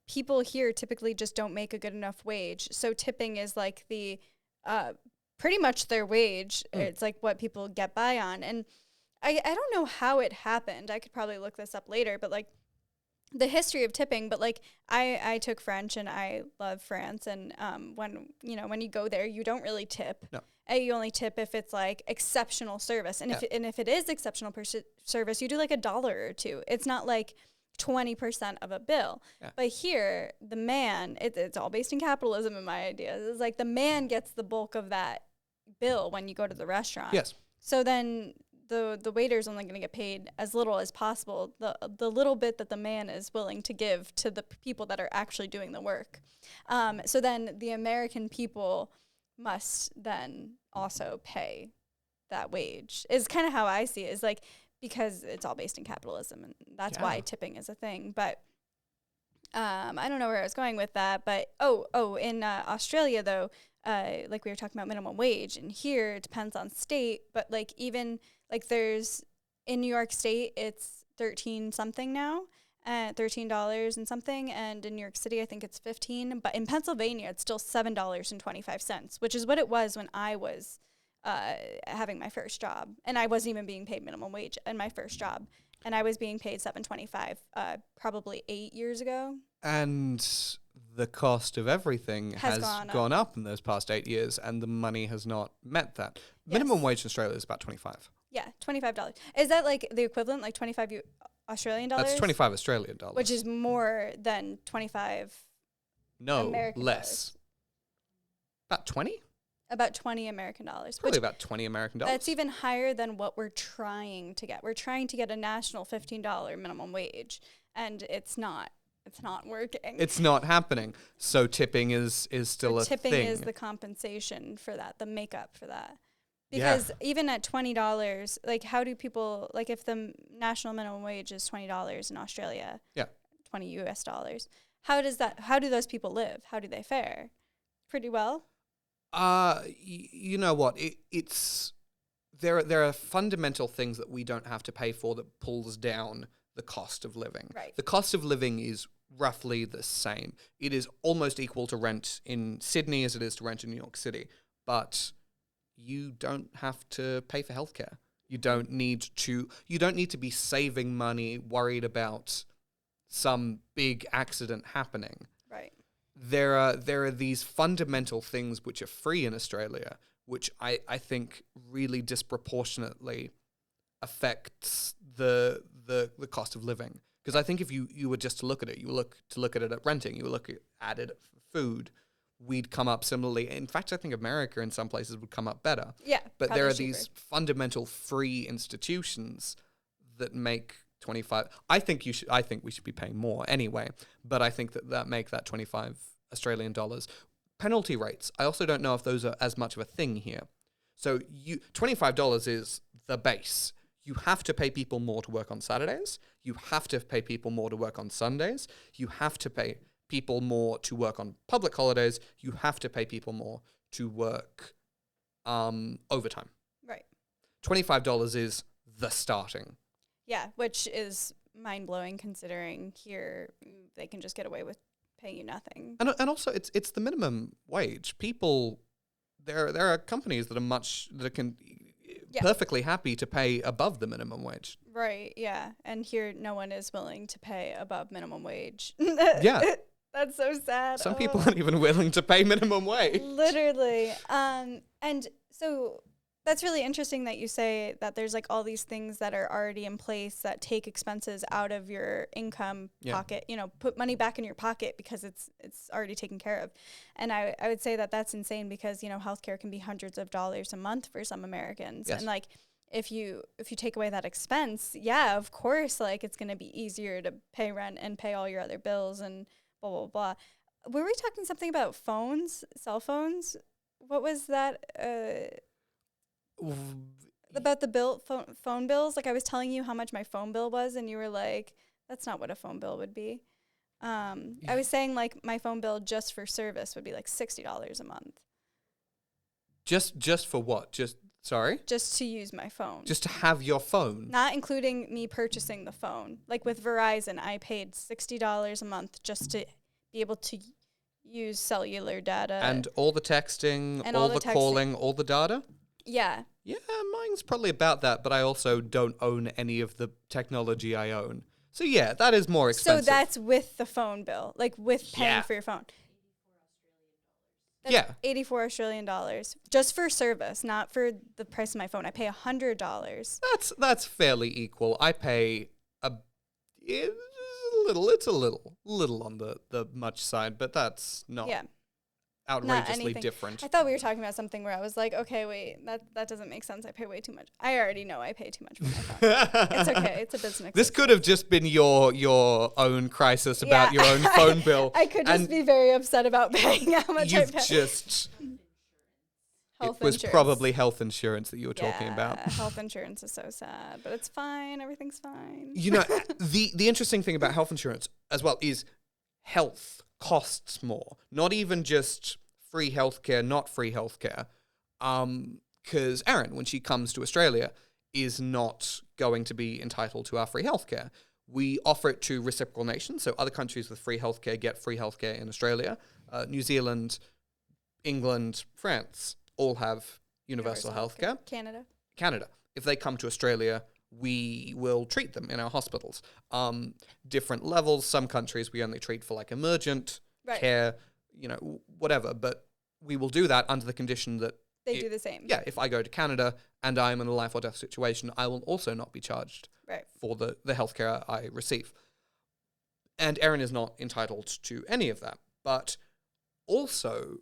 people here typically just don't make a good enough wage. So tipping is like the pretty much their wage. It's like what people get by on. And I don't know how it happened. I could probably look this up later, but like the history of tipping. But like I took French and I love France. And when you go there, you don't really tip. No. You only tip if it's like exceptional service. And if it is exceptional service, you do like $1 or $2. It's not like 20% of a bill. Yeah. But here, the man, it's all based in capitalism in my ideas. It's like the man gets the bulk of that bill when you go to the restaurant. Yes. So then the waiter's only going to get paid as little as possible, the little bit that the man is willing to give to the people that are actually doing the work. So then the American people must then also pay that wage, is kind of how I see it, is like, because it's all based in capitalism, and that's why tipping is a thing. But I don't know where I was going with that. But in Australia though, like we were talking about minimum wage, and here it depends on state. But like even like there's in New York State, it's 13 something now, $13 and something, and in New York City I think it's 15. But in Pennsylvania, it's still $7.25, which is what it was when I was having my first job, and I wasn't even being paid minimum wage in my first job, and I was being paid $7.25 probably 8 years ago. And the cost of everything has gone up in those past 8 years, and the money has not met that. Yes. Minimum wage in Australia is about $25. Yeah, $25. Is that like the equivalent, like 25 Australian dollars? That's 25 Australian dollars, which is more than 25. No, American less. Dollars. About 20. About 20 American dollars. Probably about 20 American dollars. That's even higher than what we're trying to get. We're trying to get a national $15 minimum wage, and it's not working. It's not happening. So tipping is still a thing. Tipping is the compensation for that, the makeup for that. Because even at $20, like how do people, like if the national minimum wage is $20 in Australia, 20 US dollars, how do those people live? How do they fare? Pretty well? You know what? There are fundamental things that we don't have to pay for that pulls down the cost of living. Right. The cost of living is roughly the same. It is almost equal to rent in Sydney as it is to rent in New York City, but you don't have to pay for healthcare. You don't need to be saving money, worried about some big accident happening. Right. There are these fundamental things which are free in Australia, which I think really disproportionately affects the cost of living. Because I think if you were just to look at it, you look at it at renting, you look at it for food, we'd come up similarly. In fact, I think America in some places would come up better. Yeah. But there are cheaper. these fundamental free institutions that make 25. I think we should be paying more anyway, but I think that make that 25 Australian dollars. Penalty rates. I also don't know if those are as much of a thing here. So $25 is the base. You have to pay people more to work on Saturdays. You have to pay people more to work on Sundays. You have to pay people more to work on public holidays. You have to pay people more to work overtime. Right. $25 is the starting. Yeah, which is mind-blowing considering here they can just get away with paying you nothing. And also it's the minimum wage. People, there are companies that can perfectly happy to pay above the minimum wage. Right, yeah. And here no one is willing to pay above minimum wage. Yeah. That's so sad. Some people aren't even willing to pay minimum wage. Literally. And so that's really interesting that you say that there's like all these things that are already in place that take expenses out of your income pocket, put money back in your pocket because it's already taken care of. And I would say that that's insane because, healthcare can be hundreds of dollars a month for some Americans. Yes. And like, if you take away that expense, yeah, of course, like it's going to be easier to pay rent and pay all your other bills and blah, blah, blah. Were we talking something about phones, cell phones? What was that? About the phone bills? Like I was telling you how much my phone bill was and you were like, that's not what a phone bill would be. I was saying like my phone bill just for service would be like $60 a month. Just for what? Sorry? Just to use my phone. Just to have your phone? Not including me purchasing the phone. Like with Verizon, I paid $60 a month just to be able to use cellular data. And all the texting, all the calling, all the data? Yeah. Yeah, mine's probably about that, but I also don't own any of the technology I own. So yeah, that is more expensive. So that's with the phone bill, like with paying for your phone. That's 84 Australian dollars just for service, not for the price of my phone. I pay $100. That's fairly equal. I pay it's a little on the much side, but that's not outrageously different. I thought we were talking about something where I was like, okay, wait, that doesn't make sense. I pay way too much. I already know I pay too much for my phone. It's okay. It's a business. This could have just been your own crisis about your own phone bill. I could just be very upset about paying how much I pay. It was probably health insurance that you were talking about. Health insurance is so sad, but it's fine. Everything's fine. The interesting thing about health insurance as well is health costs more. Not even just free healthcare, not free healthcare. Because Erin, when she comes to Australia, is not going to be entitled to our free healthcare. We offer it to reciprocal nations, so other countries with free healthcare get free healthcare in Australia. New Zealand, England, France all have universal healthcare. Canada. If they come to Australia, we will treat them in our hospitals. Different levels. Some countries we only treat for like emergent care, whatever. But we will do that under the condition that they do the same. Yeah, if I go to Canada and I'm in a life or death situation, I will also not be charged for the healthcare I receive. And Erin is not entitled to any of that. But also,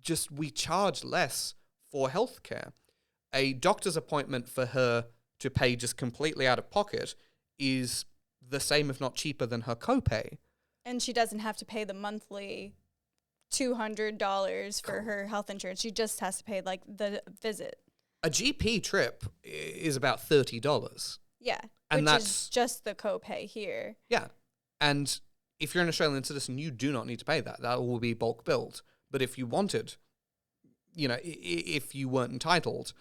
just we charge less for healthcare. A doctor's appointment for her to pay just completely out of pocket is the same, if not cheaper, than her copay. And she doesn't have to pay the monthly $200 for her health insurance. She just has to pay like the visit. A GP trip is about $30. Yeah, and which is just the copay here. Yeah, and if you're an Australian citizen, you do not need to pay that. That will be bulk billed. But if you wanted, if you weren't entitled,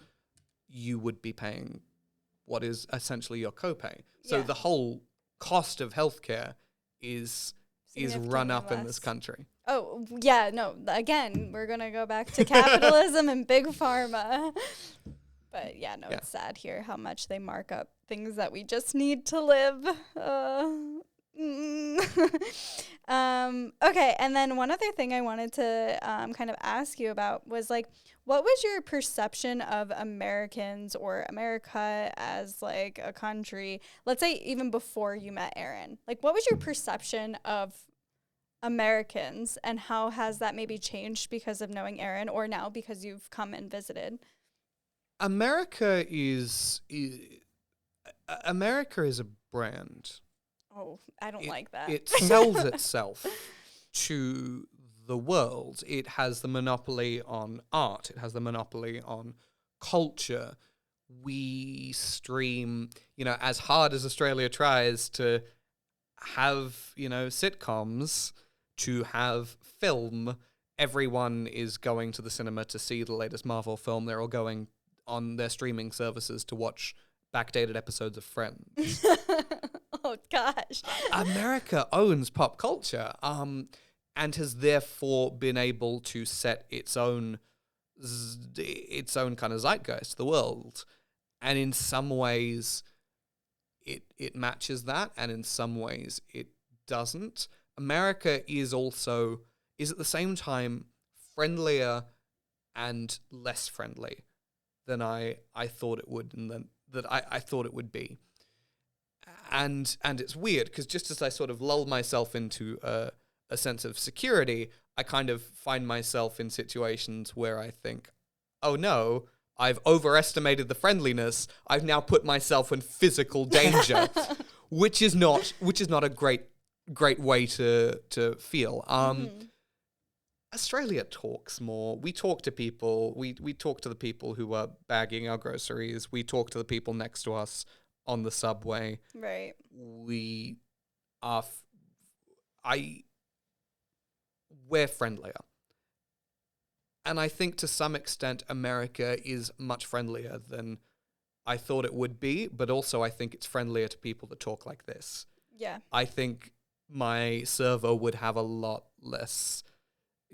you would be paying what is essentially your copay. So the whole cost of healthcare is run up in this country. Oh, yeah, no. Again, we're going to go back to capitalism and big pharma. But it's sad here how much they mark up things that we just need to live. Okay, and then one other thing I wanted to kind of ask you about was like, what was your perception of Americans or America as like a country? Let's say even before you met Erin. Like, what was your perception of Americans, and how has that maybe changed because of knowing Aaron, or now because you've come and visited? America is America is a brand. Oh, I don't like that. It sells itself to the world. It has the monopoly on art. It has the monopoly on culture. We stream, as hard as Australia tries to have, sitcoms, to have film, everyone is going to the cinema to see the latest Marvel film. They're all going on their streaming services to watch backdated episodes of Friends. Oh, gosh. America owns pop culture, and has therefore been able to set its own kind of zeitgeist to the world. And in some ways, it matches that, and in some ways, it doesn't. America is at the same time friendlier and less friendly than I thought it would, and that I thought it would be. And it's weird, because just as I sort of lull myself into a sense of security, I kind of find myself in situations where I think, oh no, I've overestimated the friendliness. I've now put myself in physical danger, which is not a great way to feel. Australia talks more. We talk to people. We talk to the people who are bagging our groceries. We talk to the people next to us on the subway. Right. We are. We're friendlier. And I think to some extent America is much friendlier than I thought it would be, but also I think it's friendlier to people that talk like this. Yeah. I think my server would have a lot less,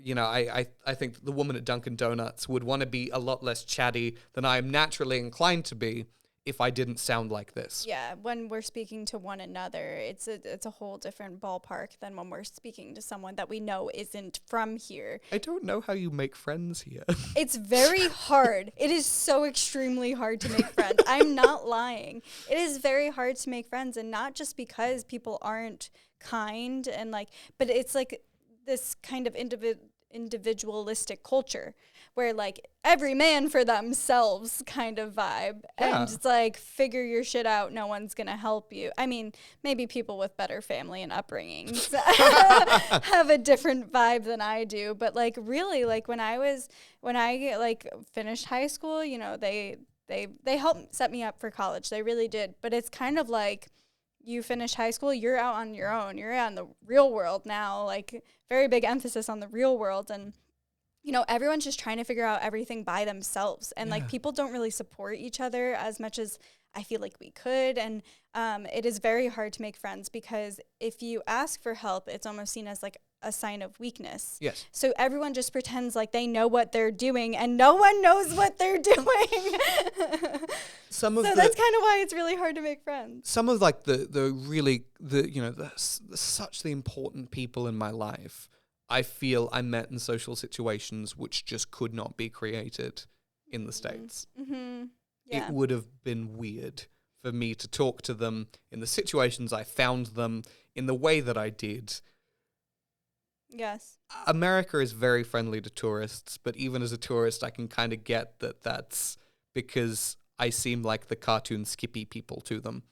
I think the woman at Dunkin' Donuts would want to be a lot less chatty than I am naturally inclined to be if I didn't sound like this. Yeah, when we're speaking to one another, it's a whole different ballpark than when we're speaking to someone that we know isn't from here. I don't know how you make friends here. It's very hard. It is so extremely hard to make friends. I'm not lying. It is very hard to make friends, and not just because people aren't kind and but it's like this kind of individualistic culture where every man for themselves kind of vibe. Yeah. And it's figure your shit out, no one's gonna help you. I mean, maybe people with better family and upbringings have a different vibe than I do, but really when I finished high school, they helped set me up for college. They really did. But it's kind of you finish high school, you're out on your own. You're out in the real world now, very big emphasis on the real world. And, everyone's just trying to figure out everything by themselves. And, people don't really support each other as much as I feel like we could. And it is very hard to make friends, because if you ask for help, it's almost seen as a sign of weakness. Yes. So everyone just pretends like they know what they're doing, and no one knows what they're doing. So that's kind of why it's really hard to make friends. Some of such the important people in my life, I feel I met in social situations which just could not be created in the States. Mm-hmm. Yeah. It would have been weird for me to talk to them in the situations I found them, in the way that I did. Yes. America is very friendly to tourists, but even as a tourist, I can kind of get that that's because I seem like the cartoon Skippy people to them.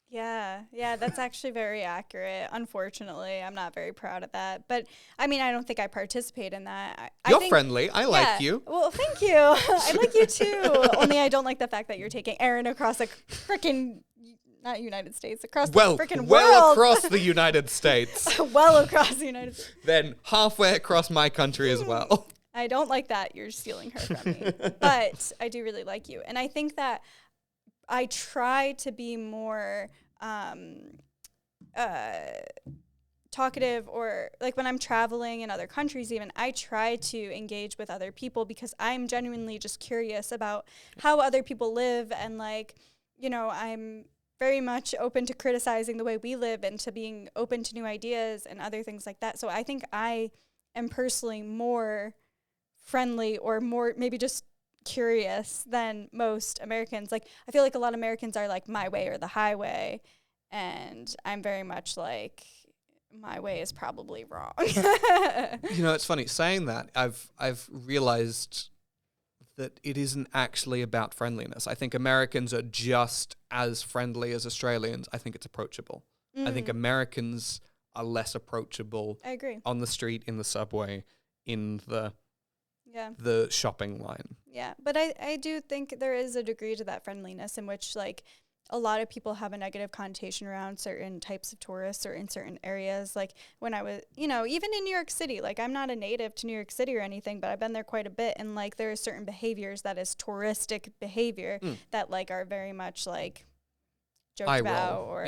Yeah, that's actually very accurate. Unfortunately, I'm not very proud of that. But, I mean, I don't think I participate in that. You're friendly. I like you. Well, thank you. I like you too. Only I don't like the fact that you're taking Aaron across a freaking, not United States, across the freaking world. Well across the United States. Well across the United States. Then halfway across my country as well. I don't like that you're stealing her from me. But I do really like you. And I think that I try to be more talkative, or when I'm traveling in other countries even, I try to engage with other people, because I'm genuinely just curious about how other people live, and I'm very much open to criticizing the way we live and to being open to new ideas and other things like that. So I think I am personally more friendly, or more maybe just curious, than most Americans. I feel like a lot of Americans are my way or the highway, and I'm very much my way is probably wrong. It's funny saying that. I've realized that it isn't actually about friendliness. I think Americans are just as friendly as Australians. I think it's approachable. I think Americans are less approachable. I agree. On the street, in the subway, in the shopping line. Yeah, but I do think there is a degree to that friendliness in which, like, a lot of people have a negative connotation around certain types of tourists or in certain areas. Like when I was, even in New York City, like I'm not a native to New York City or anything, but I've been there quite a bit. And like there are certain behaviors that is touristic behavior that like are very much like joked about or,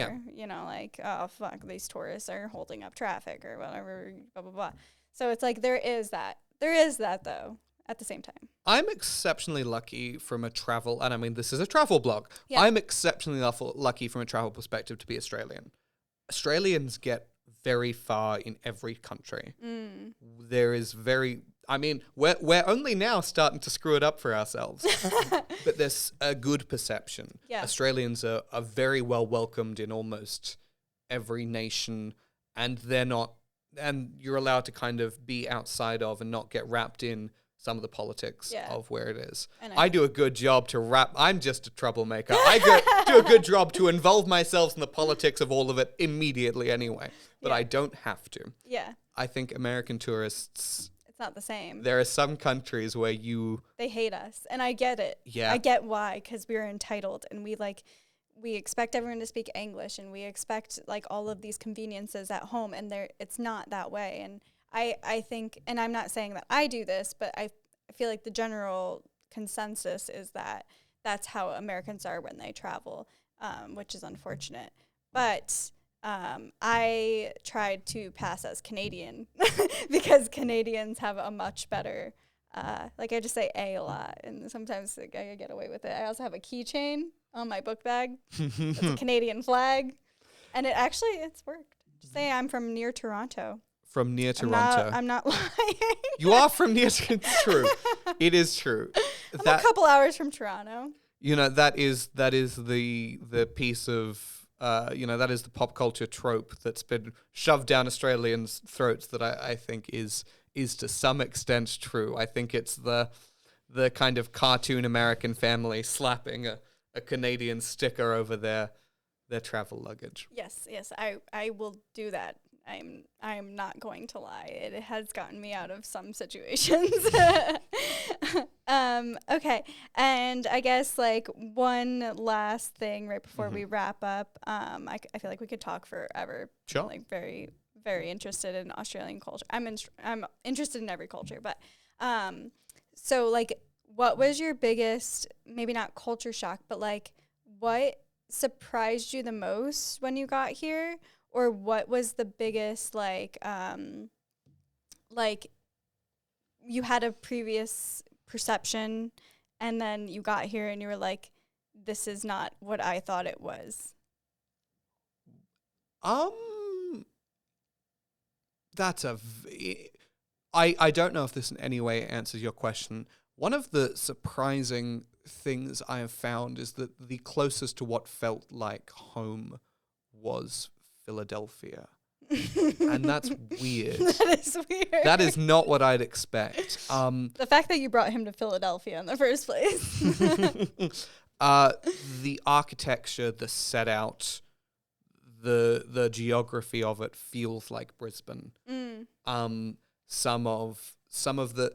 like, oh, fuck, these tourists are holding up traffic or whatever, blah, blah, blah. So it's like there is that. There is that, though. At the same time, I'm exceptionally lucky from a travel, and I mean, this is a travel blog. Yeah. I'm exceptionally lucky from a travel perspective to be Australian. Australians get very far in every country. There is we're only now starting to screw it up for ourselves, but there's a good perception. Yeah. Australians are very well welcomed in almost every nation, and and you're allowed to kind of be outside of and not get wrapped in some of the politics of where it is. I do a good job I'm just a troublemaker. I do a good job to involve myself in the politics of all of it immediately anyway. But I don't have to. Yeah. I think American tourists... It's not the same. There are some countries where they hate us. And I get it. Yeah. I get why, because we're entitled and we expect everyone to speak English and we expect like all of these conveniences at home, and it's not that way. And I think, and I'm not saying that I do this, but I feel like the general consensus is that that's how Americans are when they travel, which is unfortunate. But I tried to pass as Canadian because Canadians have a much better, I just say a lot, and sometimes like, I get away with it. I also have a keychain on my book bag. It's a Canadian flag, and it's worked. Just say I'm from near Toronto. From near Toronto. I'm not lying. You are from near Toronto. It's true. It is true. I'm a couple hours from Toronto. That is the piece of that is the pop culture trope that's been shoved down Australians' throats that I think is to some extent true. I think it's the kind of cartoon American family slapping a Canadian sticker over their travel luggage. Yes, I will do that. I'm not going to lie. It has gotten me out of some situations. Okay. And I guess like one last thing right before we wrap up. I feel like we could talk forever. Sure. I'm like very, very interested in Australian culture. I'm interested in every culture, but so like what was your biggest, maybe not culture shock, but like what surprised you the most when you got here? Or what was the biggest, like you had a previous perception and then you got here and you were like, this is not what I thought it was? That's I don't know if this in any way answers your question. One of the surprising things I have found is that the closest to what felt like home was Philadelphia. And that's weird. That is weird. That is not what I'd expect. The fact that you brought him to Philadelphia in the first place. The architecture, the set out, the geography of it feels like Brisbane. Some of the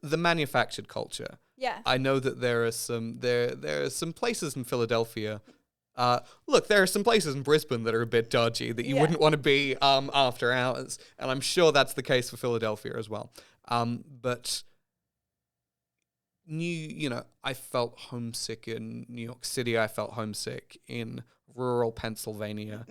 the manufactured culture. Yeah. I know that there are some places in Philadelphia. Look, there are some places in Brisbane that are a bit dodgy that you wouldn't want to be after hours, and I'm sure that's the case for Philadelphia as well. But I felt homesick in New York City. I felt homesick in rural Pennsylvania.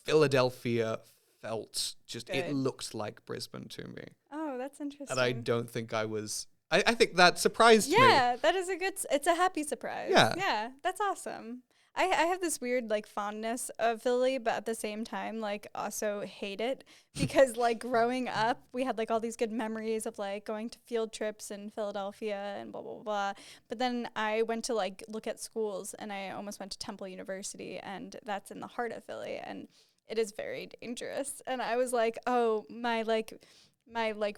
Philadelphia felt it looked like Brisbane to me. Oh, that's interesting. And I don't think I was. I think that surprised me. Yeah, that is it's a happy surprise. Yeah, that's awesome. I have this weird like fondness of Philly, but at the same time like also hate it because like growing up we had like all these good memories of like going to field trips in Philadelphia and blah blah blah. But then I went to like look at schools and I almost went to Temple University, and that's in the heart of Philly, and It is very dangerous. And I was like, oh, my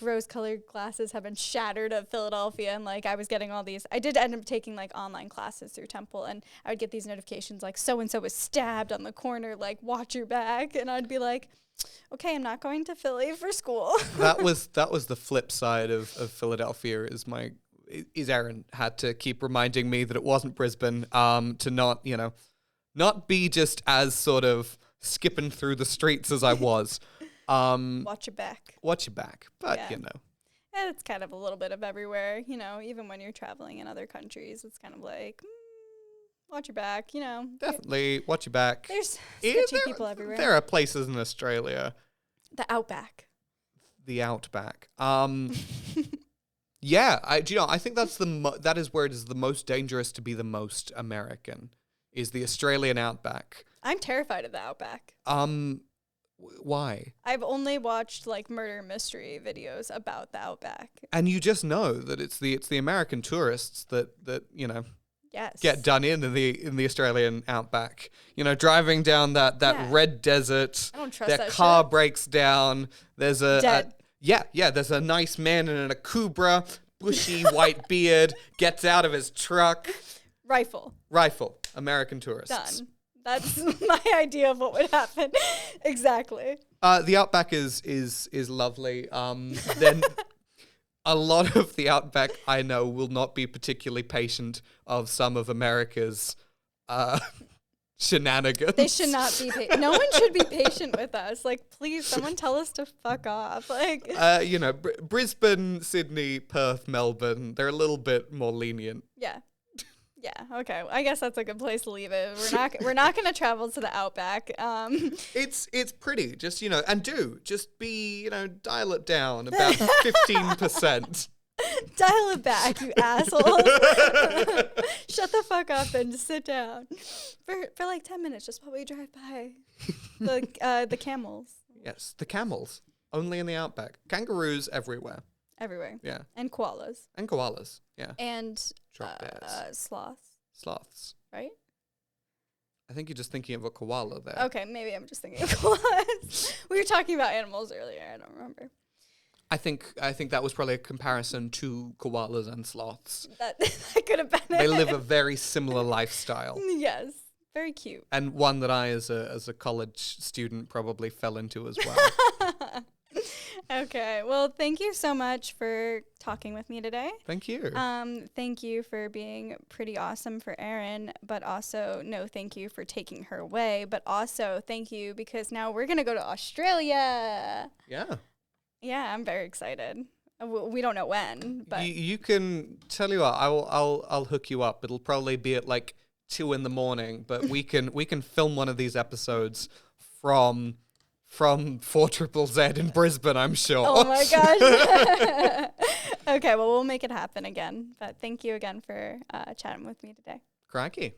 rose-colored glasses have been shattered at Philadelphia, and like I was getting all these. I did end up taking like online classes through Temple, and I would get these notifications like so and so was stabbed on the corner, like watch your back, and I'd be like, okay, I'm not going to Philly for school. that was the flip side of Philadelphia. Is Erin had to keep reminding me that it wasn't Brisbane. To not be just as sort of skipping through the streets as I was. Watch your back. Watch your back. But, Yeah. And it's kind of a little bit of everywhere, even when you're traveling in other countries, it's kind of like, watch your back, Definitely watch your back. There's sketchy people everywhere. There are places in Australia. The Outback. The Outback. Yeah, I think that is where it is the most dangerous to be the most American, is the Australian Outback. I'm terrified of the Outback. Why? I've only watched like murder mystery videos about the Outback. And you just know that it's the American tourists that Yes. get done in the Australian Outback. Driving down that red desert. I don't trust their that car shit. breaks down. There's Dead. There's a nice man in a Cobra, bushy white beard, gets out of his truck. Rifle. American tourists. Done. That's my idea of what would happen. Exactly. The Outback is lovely. Then a lot of the Outback, I know, will not be particularly patient of some of America's shenanigans. They should not be patient. No one should be patient with us. Like, please, someone tell us to fuck off. Like, Brisbane, Sydney, Perth, Melbourne, they're a little bit more lenient. Yeah. Yeah. Okay. I guess that's a good place to leave it. We're not going to travel to the Outback. It's pretty. Just dial it down about 15%. Dial it back, you asshole. Shut the fuck up and sit down for like 10 minutes just while we drive by the camels. Yes, the camels only in the Outback. Kangaroos everywhere. Everywhere. Yeah. And koalas. And koalas. Yeah. And Drop bears. sloths, right? I think you're just thinking of a koala there. Okay, maybe I'm just thinking of koalas. We were talking about animals earlier. I don't remember. I think that was probably a comparison to koalas and sloths. That could have been They it. live a very similar lifestyle. Yes. Very cute. And one that I, as a college student, probably fell into as well. Okay. Well, thank you so much for talking with me today. Thank you. Thank you for being pretty awesome for Erin, but also no thank you for taking her away, but also thank you because now we're going to go to Australia. Yeah. Yeah, I'm very excited. We don't know when, but You can tell you what, I'll hook you up. It'll probably be at like 2 a.m, but we can film one of these episodes from 4ZZZ in Brisbane, I'm sure. oh my gosh. Okay, well, we'll make it happen again. But thank you again for chatting with me today. Crikey.